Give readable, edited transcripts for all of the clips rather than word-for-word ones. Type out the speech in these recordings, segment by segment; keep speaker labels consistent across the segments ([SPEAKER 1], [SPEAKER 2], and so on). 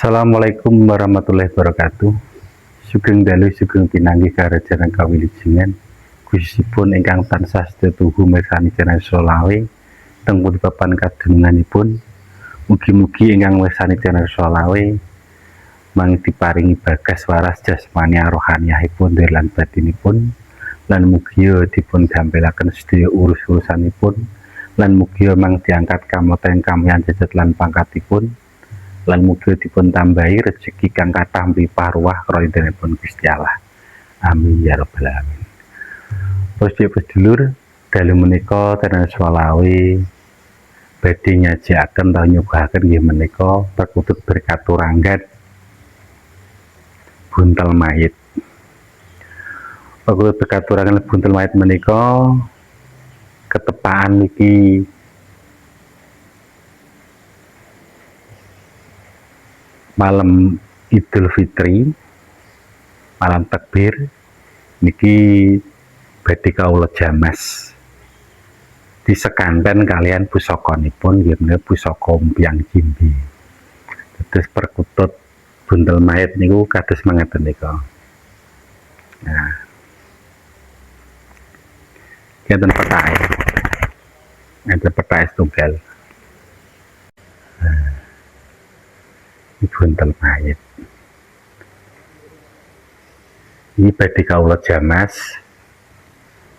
[SPEAKER 1] Assalamualaikum warahmatullahi wabarakatuh. Sugeng dalu sugeng pinanggih karajan kawilujengan. Khususipun ingkang tansah setuhu mirsani channel Solawe teng pundi papan kadununganipun. Mugi-mugi ingkang mirsani channel Solawe mang diparingi bagas waras jasmani rohaniyahipun lan batinipun, lan mugi dipun gampelaken sedaya urus-urusanipun, lan mugi mang diangkat kamoten kamiyan jejat lan pangkatipun, lan mugi dipun tambahi rezeki kang kathah mlimpah ruah ridhonipun Gusti Allah. Amin ya rabbal alamin. Sedulur, dalu menika channel Solawe badhe nyajikaken ta nyuguhaken nggih menika perkutut berkaturanggan buntel mayit. Perkutut berkaturanggan buntel mayit menika ketepaan niki malam Idul Fitri, malam takbir niki badhe kawula jamas disekanten kalian pusakanipun nggih menika pusaka Mbyang Cimbi. Terus perkutut buntel mayit niku kados mangeten nika. Nah, enten petake. Enten petake setunggal. Buntel mayit. Ini badhe kawula jamas.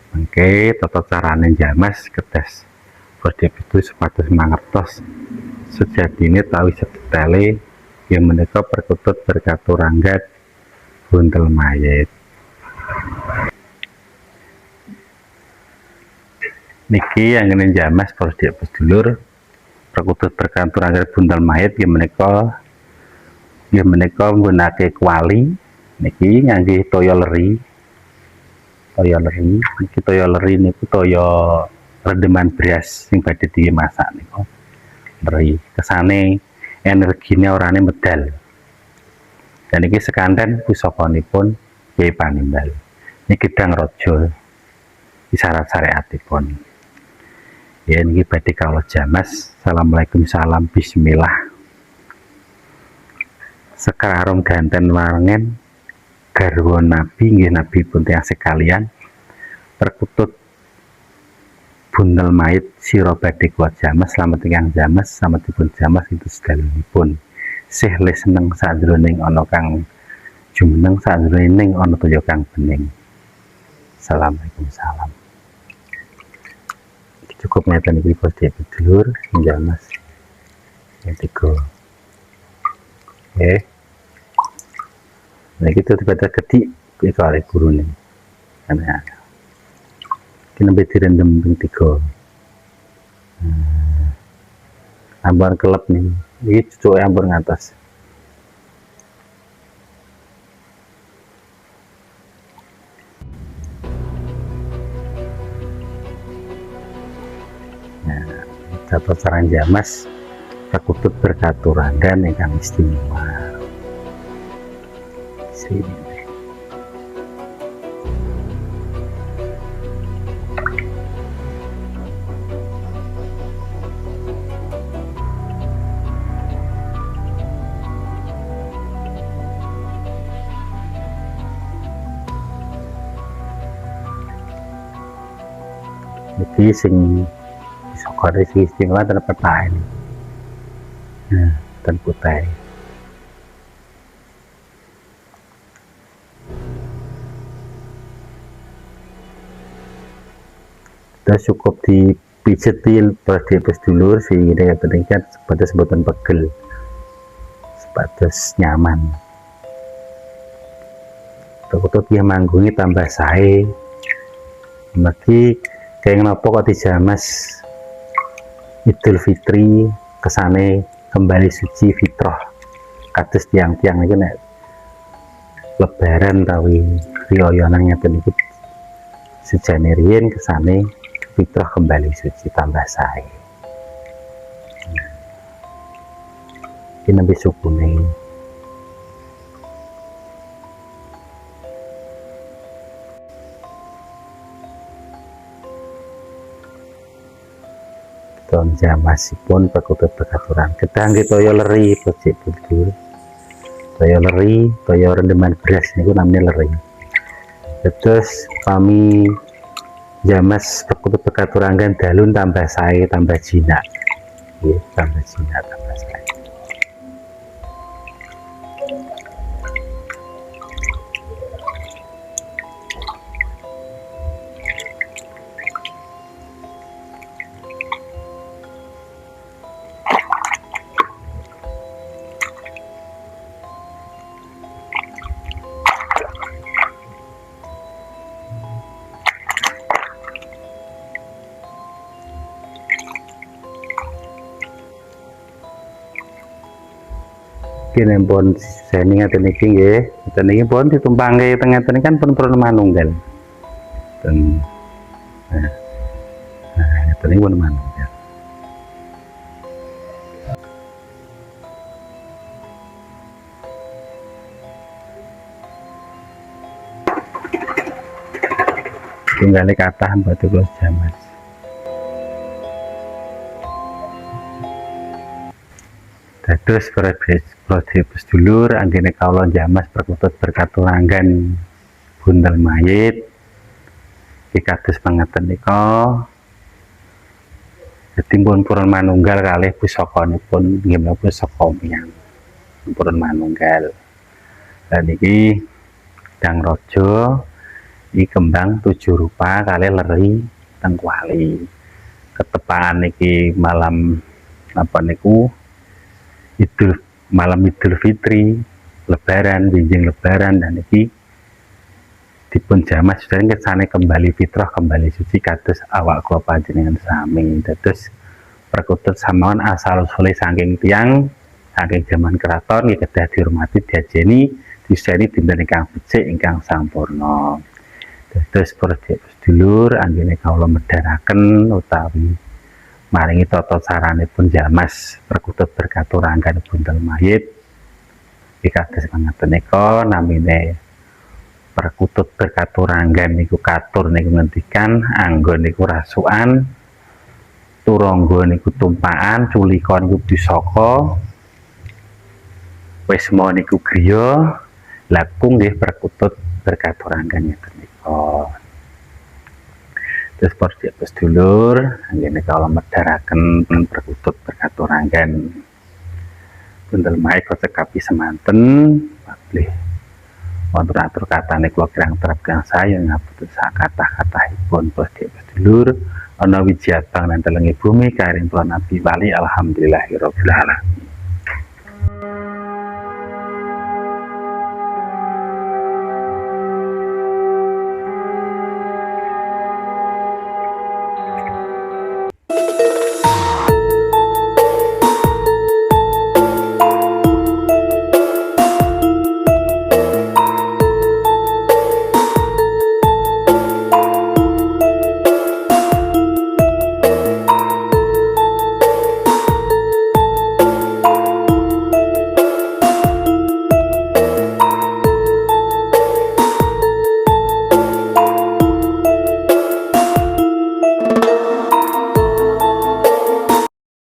[SPEAKER 1] Mengke tata carane jamas ketes badhe itu supados mangertos sejatine tawi sedetele yang menika perkutut berkaturanggan buntel mayit. Niki anggene jamas para sedulur perkutut berkaturanggan buntel mayit yang menika nggunakake kuali niki ngangge toya leri. Niki toya leri niku toya rendeman beras sing badhe dimasak niku. Leri kesane energine orane medal. Dan iki sekanten pusakanipun Kyai Panimbal. Niki gedang raja isyarat syariatipun. Ya niki badhe kawula jamas. Assalamualaikum salam bismillah. Sekarang ganten warengen garwa Nabi nggih Nabi pun tiyang sekalian perkutut buntel mayit sira badhe kuat jamas slamet ingkang jamas slametipun jamas itu sedalunipun sih le seneng sadroning ana kang jumeneng sadroning ana toya kang bening. Assalamualaikum salam. Cukup ngeten iki sedulur jamas yang tiga. Nah kita tiba-tiba ketik itu oleh guru nih karena kita lebih direndam ping 3 ambon kelep nih ini cucuk ambon ngatas nah dapat saran jamas perkutut berkaturanggan ingkang istimewa. Sini. Iki sing disokore sing istimewa ten petake ini. Nah, ten putih. Cukup dipijetin pada dulur sehingga pentingnya sebatas sebutan pegel sebatas nyaman perkutut dia manggungi tambah sae bagi kayak ngapa kok dijamas Idul Fitri kesane kembali suci fitrah kados tiang-tiang iki nek lebaran tawi riyoyonan ngeten iki sejane riyen kesane fitrah kembali suci tambah sae. Ini nabi sukune. Ton jamasipun perkutut berkaturan. Gedang toya leri becik betul. toyo leri, toyo rendeman beras niku namanya leri. Terus kami Jamas perkutut berkaturanggan dalun tambah sae tambah jinak, tambah jinak tambah sae. Kini pun seni ngaten iki nggih, ngaten iki pun ditumpangke teng ngaten kan pun manunggal. Ngaten iki pun manunggal. Tunggale kathah mbatu kula Jamas. Dados proses dulur anggene kawula Jamas perkutut berkaturanggan buntel mayit iki kados pangaten nika. Dadi pun manunggal kalih pusakanipun nggih menapa pusaka miyang purun manunggal. Lan iki Dang Raja iki kembang 7 rupa kalih leri teng kuali. Ketepaan iki malam apa niku malam Idul Fitri, Lebaran, winjing Lebaran, dan iki dipun Jamas sudah kesane kembali fitrah, kembali suci kados awak kula panjenengan sami. Dados perkutut samawan asal usule saking tiyang saking jaman keraton nggih kedah dihormati, diajeni, diseni dinten ingkang becik ingkang sampurna. Dados para sedulur anggene kawula medharaken utawi maringi tata caranipun Jamas perkutut berkaturanggan buntel mayit iki kados pangaten nika. Namine perkutut berkaturanggan niku katur niku ngendikan, anggon niku rasukan, turangga niku tumpakan, culika niku pusaka, wisma niku griya, lakung nggih perkutut berkaturanggan ngeten nika. Terus para sedulur anggene kawula medharaken perkutut berkaturanggan buntel mayit kocekapi semanten pablih wonten atur katane kula kirang terap kirang saya ngapunten sak kathah-kathahipun para sedulur ana wijabang lan telengi bumi karing Nabi wali alhamdulillahirabbil alamin.